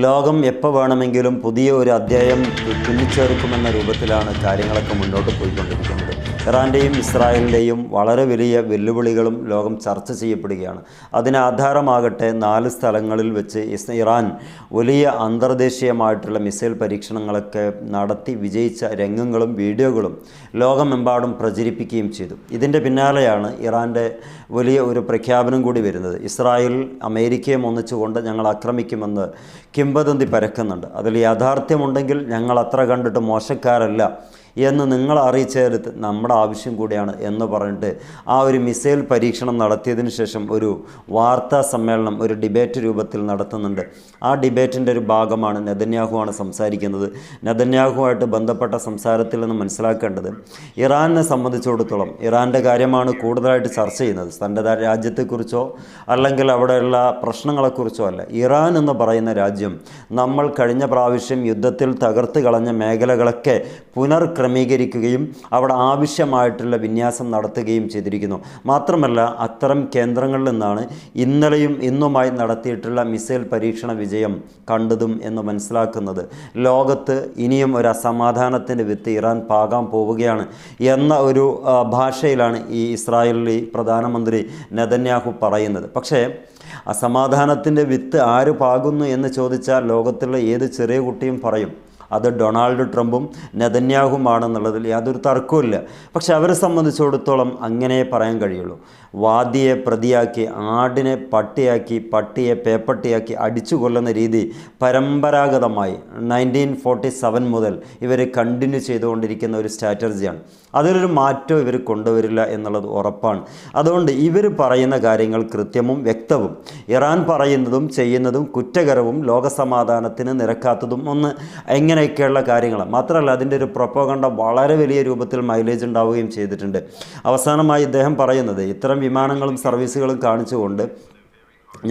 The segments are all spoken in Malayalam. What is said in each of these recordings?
ലോകം എപ്പോൾ വേണമെങ്കിലും പുതിയ ഒരു അധ്യായം തുന്നിച്ചേർക്കുമെന്ന രൂപത്തിലാണ് കാര്യങ്ങളൊക്കെ മുന്നോട്ട് പോയിക്കൊണ്ടിരിക്കുന്നത്. ഇറാൻ്റെയും ഇസ്രായേലിൻ്റെയും വളരെ വലിയ വെല്ലുവിളികളും ലോകം ചർച്ച ചെയ്യപ്പെടുകയാണ്. അതിന് ആധാരമാകട്ടെ 4 സ്ഥലങ്ങളിൽ വെച്ച് ഇറാൻ വലിയ അന്തർദേശീയമായിട്ടുള്ള മിസൈൽ പരീക്ഷണങ്ങളൊക്കെ നടത്തി വിജയിച്ച രംഗങ്ങളും വീഡിയോകളും ലോകമെമ്പാടും പ്രചരിപ്പിക്കുകയും ചെയ്തു. ഇതിൻ്റെ പിന്നാലെയാണ് ഇറാൻ്റെ വലിയ ഒരു പ്രഖ്യാപനം കൂടി വരുന്നത്. ഇസ്രായേൽ അമേരിക്കയെ ഒന്നിച്ചുകൊണ്ട് ഞങ്ങൾ ആക്രമിക്കുമെന്ന് കിംവദന്തി പരക്കുന്നുണ്ട്. അതിൽ യാഥാർത്ഥ്യമുണ്ടെങ്കിൽ ഞങ്ങൾ അത്ര കണ്ടിട്ട് മോശക്കാരല്ല എന്ന് നിങ്ങൾ അറിയിച്ചെടുത്ത് നമ്മുടെ ആവശ്യം കൂടിയാണ് എന്ന് പറഞ്ഞിട്ട് ആ ഒരു മിസൈൽ പരീക്ഷണം നടത്തിയതിന് ശേഷം ഒരു വാർത്താ സമ്മേളനം, ഒരു ഡിബേറ്റ് രൂപത്തിൽ നടത്തുന്നുണ്ട്. ആ ഡിബേറ്റിൻ്റെ ഒരു ഭാഗമാണ് നെതന്യാഹുവാണ് സംസാരിക്കുന്നത്. നെതന്യാഹുവായിട്ട് ബന്ധപ്പെട്ട സംസാരത്തിൽ നിന്ന് മനസ്സിലാക്കേണ്ടത്, ഇറാനെ സംബന്ധിച്ചിടത്തോളം ഇറാൻ്റെ കാര്യമാണ് കൂടുതലായിട്ട് ചർച്ച ചെയ്യുന്നത്. തൻ്റെ രാജ്യത്തെക്കുറിച്ചോ അല്ലെങ്കിൽ അവിടെയുള്ള പ്രശ്നങ്ങളെക്കുറിച്ചോ അല്ല. ഇറാൻ എന്ന് പറയുന്ന രാജ്യം നമ്മൾ കഴിഞ്ഞ പ്രാവശ്യം യുദ്ധത്തിൽ തകർത്ത് കളഞ്ഞ മേഖലകളൊക്കെ ക്രമീകരിക്കുകയും അവിടെ ആവശ്യമായിട്ടുള്ള വിന്യാസം നടത്തുകയും ചെയ്തിരിക്കുന്നു. മാത്രമല്ല അത്തരം കേന്ദ്രങ്ങളിൽ നിന്നാണ് ഇന്നലെയും ഇന്നുമായി നടത്തിയിട്ടുള്ള മിസൈൽ പരീക്ഷണ വിജയം കണ്ടതും എന്ന് മനസ്സിലാക്കുന്നത്. ലോകത്ത് ഇനിയും ഒരു അസമാധാനത്തിൻ്റെ വിത്ത് ഇറാൻ പാകാൻ പോവുകയാണ് എന്ന ഒരു ഭാഷയിലാണ് ഈ ഇസ്രായേലി പ്രധാനമന്ത്രി നെതന്യാഹു പറയുന്നത്. പക്ഷേ അസമാധാനത്തിൻ്റെ വിത്ത് ആര് പാകുന്നു എന്ന് ചോദിച്ചാൽ ലോകത്തുള്ള ഏത് ചെറിയ കുട്ടിയും പറയും അത് ഡൊണാൾഡ് ട്രംപും നെതന്യാഹുമാണെന്നുള്ളതിൽ യാതൊരു തർക്കവുമില്ല. പക്ഷെ അവരെ സംബന്ധിച്ചിടത്തോളം അങ്ങനെ പറയാൻ കഴിയുള്ളൂ. വാദിയെ പ്രതിയാക്കി, ആടിനെ പട്ടിയാക്കി, പട്ടിയെ പേപ്പട്ടിയാക്കി അടിച്ചു കൊല്ലുന്ന രീതി പരമ്പരാഗതമായി 1947 മുതൽ ഇവർ കണ്ടിന്യൂ ചെയ്തുകൊണ്ടിരിക്കുന്ന ഒരു സ്ട്രാറ്റജിയാണ്. അതിലൊരു മാറ്റം ഇവർ കൊണ്ടുവരില്ല എന്നുള്ളത് ഉറപ്പാണ്. അതുകൊണ്ട് ഇവർ പറയുന്ന കാര്യങ്ങൾ കൃത്യവും വ്യക്തവും, ഇറാൻ പറയുന്നതും ചെയ്യുന്നതും കുറ്റകരവും ലോകസമാധാനത്തിന് നിരക്കാത്തതും എങ്ങനെയൊക്കെയുള്ള കാര്യങ്ങളാണ്. മാത്രമല്ല അതിൻ്റെ ഒരു പ്രൊപ്പഗണ്ട വളരെ വലിയ രൂപത്തിൽ മൈലേജ് ഉണ്ടാവുകയും ചെയ്തിട്ടുണ്ട്. അവസാനമായി ഇദ്ദേഹം പറയുന്നത് ഇത്തരം വിമാനങ്ങളും സർവീസുകളും കാണിച്ചുകൊണ്ട്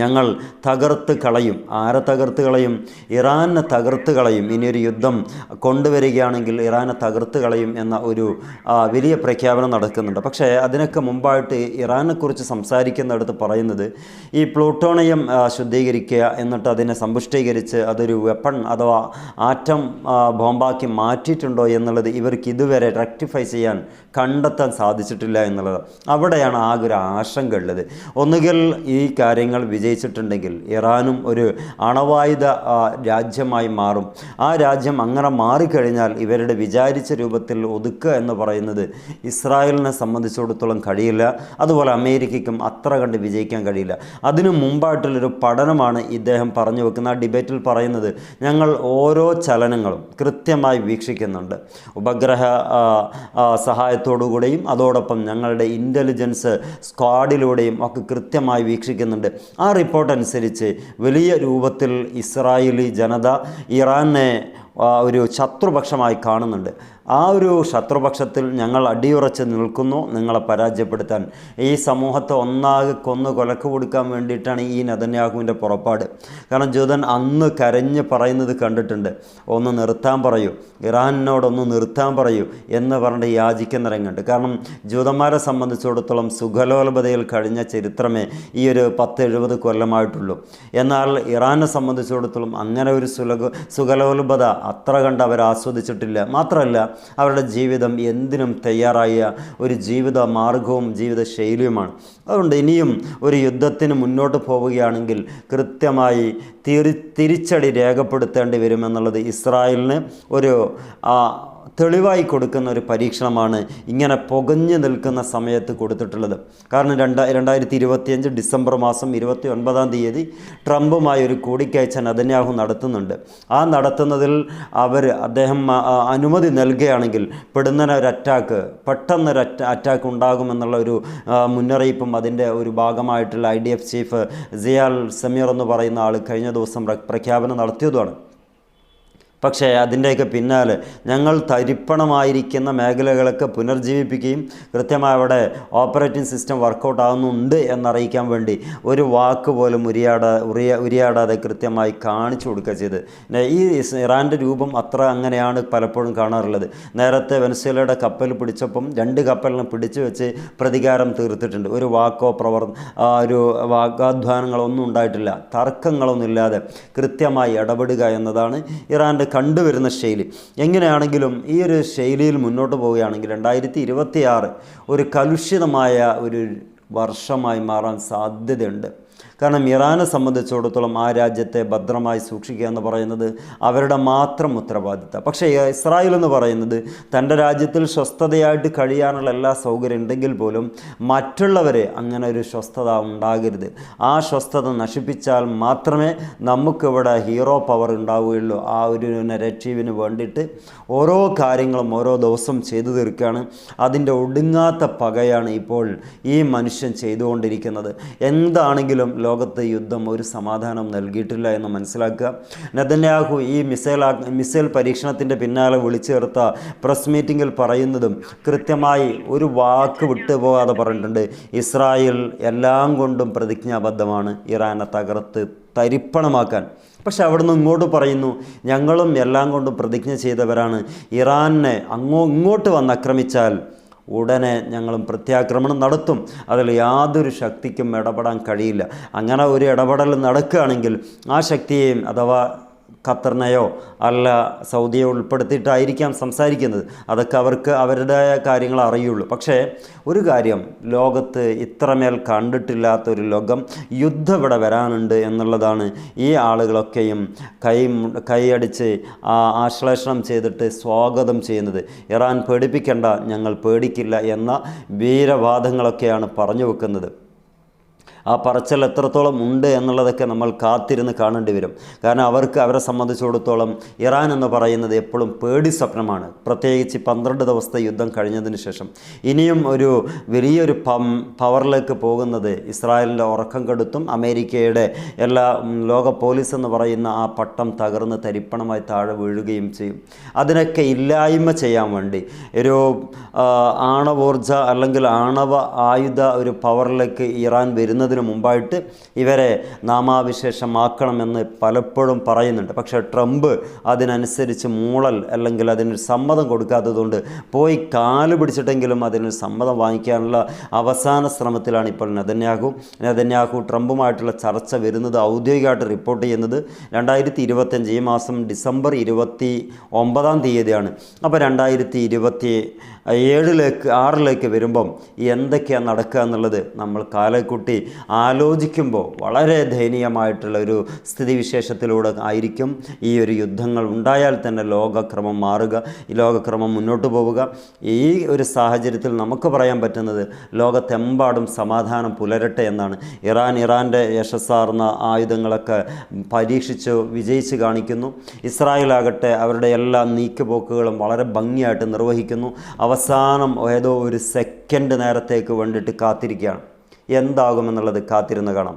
ഞങ്ങൾ തകർത്ത് കളയും. ആരെ തകർത്ത് കളയും? ഇറാനെ തകർത്ത് കളയും. ഇനിയൊരു യുദ്ധം കൊണ്ടുവരികയാണെങ്കിൽ ഇറാനെ തകർത്ത് കളയും എന്ന ഒരു വലിയ പ്രഖ്യാപനം നടക്കുന്നുണ്ട്. പക്ഷേ അതിനൊക്കെ മുമ്പായിട്ട് ഇറാനെക്കുറിച്ച് സംസാരിക്കുന്നിടത്ത് പറയുന്നത് ഈ പ്ലൂട്ടോണിയം ശുദ്ധീകരിക്കുക, എന്നിട്ട് അതിനെ സമ്പുഷ്ടീകരിച്ച് അതൊരു വെപ്പൺ അഥവാ ആറ്റം ബോംബാക്കി മാറ്റിയിട്ടുണ്ടോ എന്നുള്ളത് ഇവർക്ക് ഇതുവരെ റെക്ടിഫൈ ചെയ്യാൻ കണ്ടെത്താൻ സാധിച്ചിട്ടില്ല എന്നുള്ളത്. അവിടെയാണ് ആകെ ഒരു ആശങ്ക ഉള്ളത്. ഒന്നുകിൽ ഈ കാര്യങ്ങൾ വിജയിച്ചിട്ടുണ്ടെങ്കിൽ ഇറാനും ഒരു അണവായുധ രാജ്യമായി മാറും. ആ രാജ്യം അങ്ങനെ മാറിക്കഴിഞ്ഞാൽ ഇവരുടെ വിചാരിച്ച രൂപത്തിൽ ഒതുക്കുക എന്ന് പറയുന്നത് ഇസ്രായേലിനെ സംബന്ധിച്ചിടത്തോളം കഴിയില്ല. അതുപോലെ അമേരിക്കയ്ക്കും അത്ര കണ്ട് വിജയിക്കാൻ കഴിയില്ല. അതിനു മുമ്പായിട്ടുള്ളൊരു പഠനമാണ് ഇദ്ദേഹം പറഞ്ഞു വെക്കുന്ന ആ ഡിബേറ്റിൽ പറയുന്നത്. ഞങ്ങൾ ഓരോ ചലനങ്ങളും കൃത്യമായി വീക്ഷിക്കുന്നുണ്ട്. ഉപഗ്രഹ സഹായത്തോടുകൂടെയും അതോടൊപ്പം ഞങ്ങളുടെ ഇൻ്റലിജൻസ് സ്ക്വാഡിലൂടെയും ഒക്കെ കൃത്യമായി വീക്ഷിക്കുന്നുണ്ട്. ആ റിപ്പോർട്ട് അനുസരിച്ച് വലിയ രൂപത്തിൽ ഇസ്രായേലി ജനത ഇറാനെ ഒരു ശത്രുപക്ഷമായി കാണുന്നുണ്ട്. ആ ഒരു ശത്രുപക്ഷത്തിൽ ഞങ്ങൾ അടിയുറച്ച് നിൽക്കുന്നു നിങ്ങളെ പരാജയപ്പെടുത്താൻ. ഈ സമൂഹത്തെ ഒന്നാകെ കൊന്നു കൊലക്ക് കൊടുക്കാൻ വേണ്ടിയിട്ടാണ് ഈ നെതന്യാഹുവിൻ്റെ പുറപ്പാട്. കാരണം ജൂതൻ അന്ന് കരഞ്ഞ് പറയുന്നത് കണ്ടിട്ടുണ്ട്, ഒന്ന് നിർത്താൻ പറയൂ, ഇറാനിനോടൊന്ന് നിർത്താൻ പറയൂ എന്ന് പറഞ്ഞിട്ട് യാചിക്കുന്ന രംഗമുണ്ട്. കാരണം ജൂതന്മാരെ സംബന്ധിച്ചിടത്തോളം സുഖലോലഭതയിൽ കഴിഞ്ഞ ചരിത്രമേ ഈ ഒരു 10-70 കൊല്ലമായിട്ടുള്ളൂ. എന്നാൽ ഇറാനെ സംബന്ധിച്ചിടത്തോളം അങ്ങനെ ഒരു സുഖലോലഭത അത്ര കണ്ട് അവർ ആസ്വദിച്ചിട്ടില്ല. മാത്രമല്ല അവരുടെ ജീവിതം എന്തിനും തയ്യാറായ ഒരു ജീവിത മാർഗവും ജീവിത ശൈലിയുമാണ്. അതുകൊണ്ട് ഇനിയും ഒരു യുദ്ധത്തിന് മുന്നോട്ട് പോവുകയാണെങ്കിൽ കൃത്യമായി തിരിച്ചടി രേഖപ്പെടുത്തേണ്ടി വരുമെന്നുള്ളത് ഇസ്രായേലിന് ഒരു തെളിവായി കൊടുക്കുന്ന ഒരു പരീക്ഷണമാണ് ഇങ്ങനെ പുകഞ്ഞു നിൽക്കുന്ന സമയത്ത് കൊടുത്തിട്ടുള്ളത്. കാരണം 2025 ഡിസംബർ മാസം 29 ട്രംപുമായി ഒരു കൂടിക്കാഴ്ച നെതന്യാഹു നടത്തുന്നുണ്ട്. ആ നടത്തുന്നതിൽ അദ്ദേഹം അനുമതി നൽകുകയാണെങ്കിൽ പെടുന്നൊരു പെട്ടെന്നൊരു അറ്റാക്ക് ഉണ്ടാകുമെന്നുള്ള ഒരു മുന്നറിയിപ്പും അതിൻ്റെ ഒരു ഭാഗമായിട്ടുള്ള IDF ചീഫ് സിയാൽ സമീർ എന്ന് പറയുന്ന ആൾ കഴിഞ്ഞ ദിവസം പ്രഖ്യാപനം നടത്തിയതുമാണ്. പക്ഷേ അതിൻ്റെയൊക്കെ പിന്നാലെ ഞങ്ങൾ തരിപ്പണമായിരിക്കുന്ന മേഖലകളൊക്കെ പുനർജീവിപ്പിക്കുകയും കൃത്യമായി അവിടെ ഓപ്പറേറ്റിംഗ് സിസ്റ്റം വർക്കൗട്ട് ആകുന്നുണ്ട് എന്നറിയിക്കാൻ വേണ്ടി ഒരു വാക്ക് പോലും ഉരിയാടാതെ കൃത്യമായി കാണിച്ചു കൊടുക്കുക ചെയ്ത്. ഈ ഇറാൻ്റെ രൂപം അത്ര അങ്ങനെയാണ് പലപ്പോഴും കാണാറുള്ളത്. നേരത്തെ വെനസ്വേലയുടെ കപ്പൽ പിടിച്ചപ്പം 2 കപ്പലിനെ പിടിച്ചു വെച്ച് പ്രതികാരം തീർത്തിട്ടുണ്ട്. ഒരു വാക്കോ ഒരു വാഗ്വാധ്വാനങ്ങളൊന്നും ഉണ്ടായിട്ടില്ല. തർക്കങ്ങളൊന്നുമില്ലാതെ കൃത്യമായി ഇടപെടുക എന്നതാണ് ഇറാൻ്റെ കണ്ടുവരുന്ന ശൈലി. എങ്ങനെയാണെങ്കിലും ഈ ഒരു ശൈലിയിൽ മുന്നോട്ട് പോവുകയാണെങ്കിൽ 2026 ഒരു കലുഷിതമായ ഒരു വർഷമായി മാറാൻ സാധ്യതയുണ്ട്. കാരണം ഇറാനെ സംബന്ധിച്ചിടത്തോളം ആ രാജ്യത്തെ ഭദ്രമായി സൂക്ഷിക്കുക എന്ന് പറയുന്നത് അവരുടെ മാത്രം ഉത്തരവാദിത്തം. പക്ഷേ ഇസ്രായേൽ എന്ന് പറയുന്നത് തൻ്റെ രാജ്യത്തിൽ സ്വസ്ഥതയായിട്ട് കഴിയാനുള്ള എല്ലാ സൗകര്യം ഉണ്ടെങ്കിൽ പോലും മറ്റുള്ളവരെ അങ്ങനെ ഒരു സ്വസ്ഥത ഉണ്ടാകരുത്. ആ സ്വസ്ഥത നശിപ്പിച്ചാൽ മാത്രമേ നമുക്കിവിടെ ഹീറോ പവർ ഉണ്ടാവുകയുള്ളൂ. ആ ഒരു നെഗറ്റീവിന് വേണ്ടിയിട്ട് ഓരോ കാര്യങ്ങളും ഓരോ ദിവസം ചെയ്തു തീർക്കുകയാണ്. അതിൻ്റെ ഒടുങ്ങാത്ത പകയാണ് ഇപ്പോൾ ഈ മനുഷ്യൻ ചെയ്തുകൊണ്ടിരിക്കുന്നത്. എന്താണെങ്കിലും ലോകത്ത് യുദ്ധം ഒരു സമാധാനം നൽകിയിട്ടില്ല എന്ന് മനസ്സിലാക്കുക. നെതന്യാഹു ഈ മിസൈൽ പരീക്ഷണത്തിൻ്റെ പിന്നാലെ വിളിച്ചു ചേർത്ത പ്രസ് മീറ്റിങ്ങിൽ പറയുന്നതും കൃത്യമായി ഒരു വാക്ക് വിട്ടുപോകാതെ പറഞ്ഞിട്ടുണ്ട്. ഇസ്രായേൽ എല്ലാം കൊണ്ടും പ്രതിജ്ഞാബദ്ധമാണ് ഇറാനെ തകർത്ത് തരിപ്പണമാക്കാൻ. പക്ഷെ അവിടുന്ന് ഇങ്ങോട്ട് പറയുന്നു, ഞങ്ങളും എല്ലാം കൊണ്ടും പ്രതിജ്ഞ ചെയ്തവരാണ്. ഇറാനെ ഇങ്ങോട്ട് വന്ന് ആക്രമിച്ചാൽ ഉടനെ ഞങ്ങളും പ്രത്യാക്രമണം നടത്തും. അതിൽ യാതൊരു ശക്തിക്കും ഇടപെടാൻ കഴിയില്ല. അങ്ങനെ ഒരു ഇടപെടൽ നടക്കുകയാണെങ്കിൽ ആ ശക്തിയെയും അഥവാ ഖത്തറിനെയോ അല്ല സൗദിയെ ഉൾപ്പെടുത്തിയിട്ടായിരിക്കാം സംസാരിക്കുന്നത്. അതൊക്കെ അവർക്ക് അവരുടേതായ കാര്യങ്ങൾ അറിയുള്ളൂ. പക്ഷേ ഒരു കാര്യം, ലോകത്ത് ഇത്രമേൽ കണ്ടിട്ടില്ലാത്തൊരു ലോകം യുദ്ധം ഇവിടെ വരാനുണ്ട് എന്നുള്ളതാണ് ഈ ആളുകളൊക്കെയും കൈയടിച്ച് ആശ്ലേഷണം ചെയ്തിട്ട് സ്വാഗതം ചെയ്യുന്നത്. ഇറാൻ പേടിപ്പിക്കേണ്ട, ഞങ്ങൾ പേടിക്കില്ല എന്ന വീരവാദങ്ങളൊക്കെയാണ് പറഞ്ഞു വെക്കുന്നത്. ആ പറച്ചൽ എത്രത്തോളം ഉണ്ട് എന്നുള്ളതൊക്കെ നമ്മൾ കാത്തിരുന്ന് കാണേണ്ടി വരും. കാരണം അവരെ സംബന്ധിച്ചിടത്തോളം ഇറാൻ എന്ന് പറയുന്നത് എപ്പോഴും പേടി സ്വപ്നമാണ്. പ്രത്യേകിച്ച് 12 ദിവസത്തെ യുദ്ധം കഴിഞ്ഞതിന് ശേഷം ഇനിയും ഒരു വലിയൊരു പവറിലേക്ക് പോകുന്നത് ഇസ്രായേലിൻ്റെ ഉറക്കം കെടുത്തും. അമേരിക്കയുടെ എല്ലാ ലോക പോലീസ് എന്ന് പറയുന്ന ആ പട്ടം തകർന്ന് തരിപ്പണമായി താഴെ വീഴുകയും ചെയ്യും. അതിനൊക്കെ ഇല്ലായ്മ ചെയ്യാൻ വേണ്ടി ഒരു ആണവോർജ അല്ലെങ്കിൽ ആണവ ആയുധ ഒരു പവറിലേക്ക് ഇറാൻ വരുന്നത് മുമ്പായിട്ട് ഇവരെ നാമാവിശേഷമാക്കണമെന്ന് പലപ്പോഴും പറയുന്നുണ്ട്. പക്ഷേ ട്രംപ് അതിനനുസരിച്ച് അല്ലെങ്കിൽ അതിനൊരു സമ്മതം കൊടുക്കാത്തതുകൊണ്ട് പോയി കാല് പിടിച്ചിട്ടെങ്കിലും അതിനൊരു സമ്മതം വാങ്ങിക്കാനുള്ള അവസാന ശ്രമത്തിലാണ് ഇപ്പോൾ നെതന്യാഹു ട്രംപുമായിട്ടുള്ള ചർച്ച വരുന്നത് ഔദ്യോഗികമായിട്ട് റിപ്പോർട്ട് ചെയ്യുന്നത് 2025 ഈ മാസം ഡിസംബർ 29-ാം തീയതിയാണ്. അപ്പോൾ 2027-6 വരുമ്പം എന്തൊക്കെയാണ് നടക്കുക എന്നുള്ളത് നമ്മൾ കാലക്കൂട്ടി ആലോചിക്കുമ്പോൾ വളരെ ദയനീയമായിട്ടുള്ള ഒരു സ്ഥിതിവിശേഷത്തിലൂടെ ആയിരിക്കും ഈ ഒരു യുദ്ധങ്ങൾ ഉണ്ടായാൽ തന്നെ ലോകക്രമം മാറുക, ഈ ലോകക്രമം മുന്നോട്ട് പോവുക. ഈ ഒരു സാഹചര്യത്തിൽ നമുക്ക് പറയാൻ പറ്റുന്നത് ലോകത്തെമ്പാടും സമാധാനം പുലരട്ടെ എന്നാണ്. ഇറാൻ്റെ യശസ്സാർന്ന ആയുധങ്ങളൊക്കെ പരീക്ഷിച്ച് വിജയിച്ച് കാണിക്കുന്നു. ഇസ്രായേലാകട്ടെ അവരുടെ എല്ലാ നീക്കുപോക്കുകളും വളരെ ഭംഗിയായിട്ട് നിർവഹിക്കുന്നു. അവസാനം ഏതോ ഒരു സെക്കൻഡ് നേരത്തേക്ക് വേണ്ടിയിട്ട് കാത്തിരിക്കുകയാണ്. എന്താകുമെന്നുള്ളത് കാത്തിരുന്ന് കാണാം.